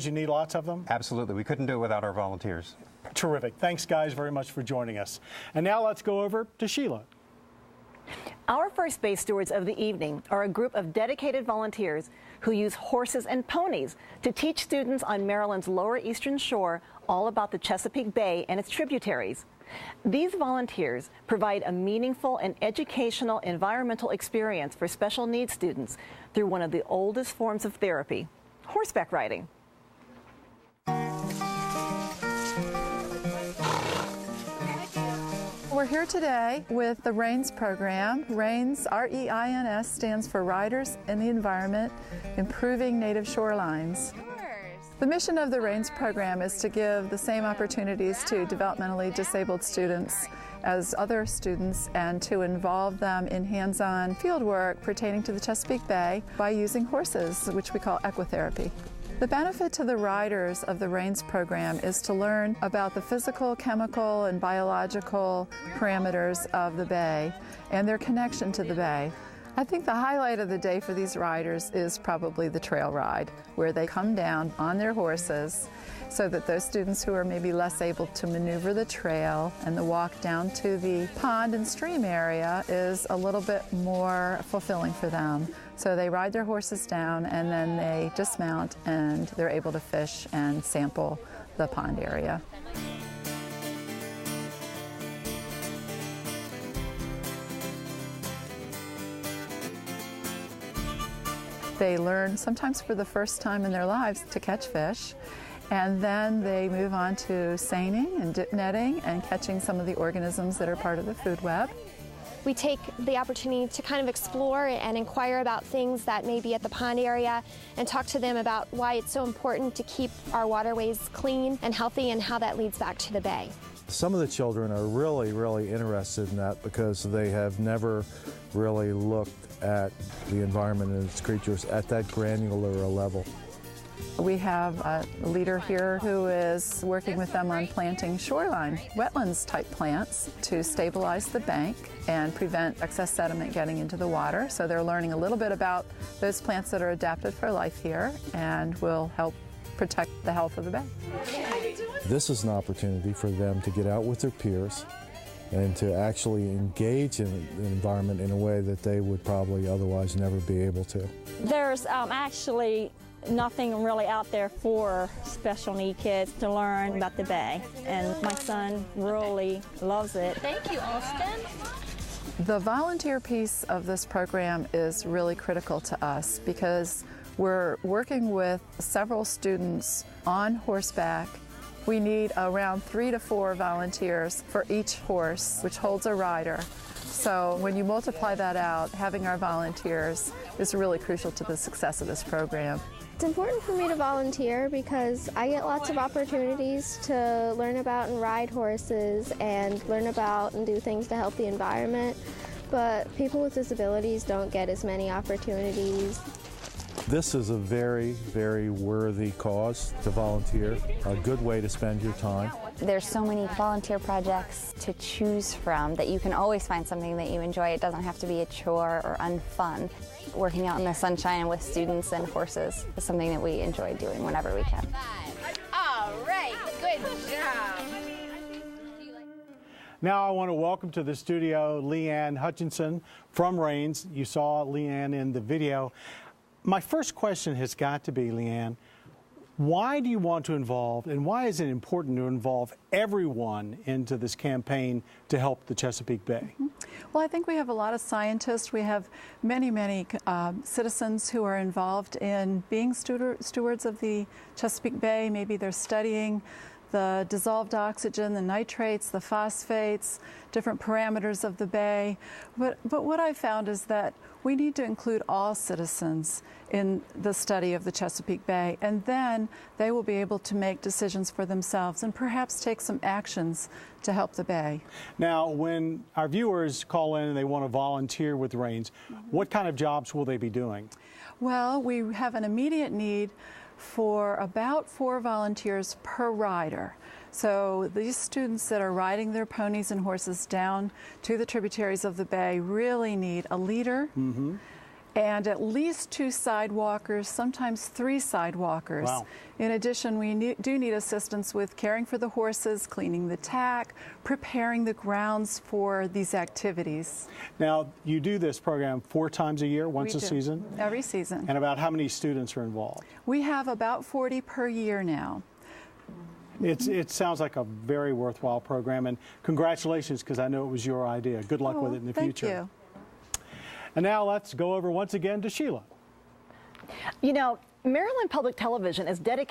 You need lots of them? Absolutely. We couldn't do it without our volunteers. Terrific. Thanks, guys, very much for joining us. And now let's go over to Sheila. Our first Bay Stewards of the evening are a group of dedicated volunteers who use horses and ponies to teach students on Maryland's Lower Eastern Shore all about the Chesapeake Bay and its tributaries. These volunteers provide a meaningful and educational environmental experience for special needs students through one of the oldest forms of therapy, horseback riding. We're here today with the REINS program. REINS, R-E-I-N-S, stands for Riders in the Environment, Improving Native Shorelines. The mission of the REINS program is to give the same opportunities to developmentally disabled students as other students and to involve them in hands-on field work pertaining to the Chesapeake Bay by using horses, which we call equitherapy. The benefit to the riders of the REINS program is to learn about the physical, chemical, and biological parameters of the bay and their connection to the bay. I think the highlight of the day for these riders is probably the trail ride, where they come down on their horses so that those students who are maybe less able to maneuver the trail and the walk down to the pond and stream area is a little bit more fulfilling for them. So they ride their horses down and then they dismount and they're able to fish and sample the pond area. They learn, sometimes for the first time in their lives, to catch fish, and then they move on to seining and dip netting and catching some of the organisms that are part of the food web. We take the opportunity to kind of explore and inquire about things that may be at the pond area and talk to them about why it's so important to keep our waterways clean and healthy and how that leads back to the bay. Some of the children are really interested in that because they have never really looked at the environment and its creatures at that granular level. We have a leader here who is working with them on planting shoreline wetlands type plants to stabilize the bank and prevent excess sediment getting into the water. So they're learning a little bit about those plants that are adapted for life here and will help protect the health of the bay. This is an opportunity for them to get out with their peers and to actually engage in the environment in a way that they would probably otherwise never be able to. There's actually nothing really out there for special need kids to learn about the bay, and my son really loves it. Thank you, Austin. The volunteer piece of this program is really critical to us because we're working with several students on horseback. We need around 3 to 4 volunteers for each horse, which holds a rider. So when you multiply that out, having our volunteers is really crucial to the success of this program. It's important for me to volunteer because I get lots of opportunities to learn about and ride horses and learn about and do things to help the environment, but people with disabilities don't get as many opportunities. This is a very worthy cause to volunteer, a good way to spend your time. There's so many volunteer projects to choose from that you can always find something that you enjoy. It doesn't have to be a chore or unfun. Working out in the sunshine with students and horses is something that we enjoy doing whenever we can. All right, good job. Now I want to welcome to the studio Leanne Hutchinson from REINS. You saw Leanne in the video. My first question has got to be, Leanne, why do you want to involve, and why is it important to involve everyone into this campaign to help the Chesapeake Bay? Well, I think we have a lot of scientists. We have many citizens who are involved in being stewards of the Chesapeake Bay. Maybe they're studying the dissolved oxygen, the nitrates, the phosphates, different parameters of the bay. But what I found is that we need to include all citizens in the study of the Chesapeake Bay, and then they will be able to make decisions for themselves and perhaps take some actions to help the bay. Now, when our viewers call in and they want to volunteer with REINS, what kind of jobs will they be doing? Well, we have an immediate need for about 4 volunteers per rider. So these students that are riding their ponies and horses down to the tributaries of the bay really need a leader, and at least 2 sidewalkers, sometimes 3 sidewalkers. Wow. In addition, we do need assistance with caring for the horses, cleaning the tack, preparing the grounds for these activities. Now, you do this program 4 times a year, once a season? Every season. And about how many students are involved? We have about 40 per year now. It sounds like a very worthwhile program, and congratulations, because I know it was your idea. Good luck with it in the future. Thank you. And now let's go over once again to Sheila. You know, Maryland Public Television is dedicated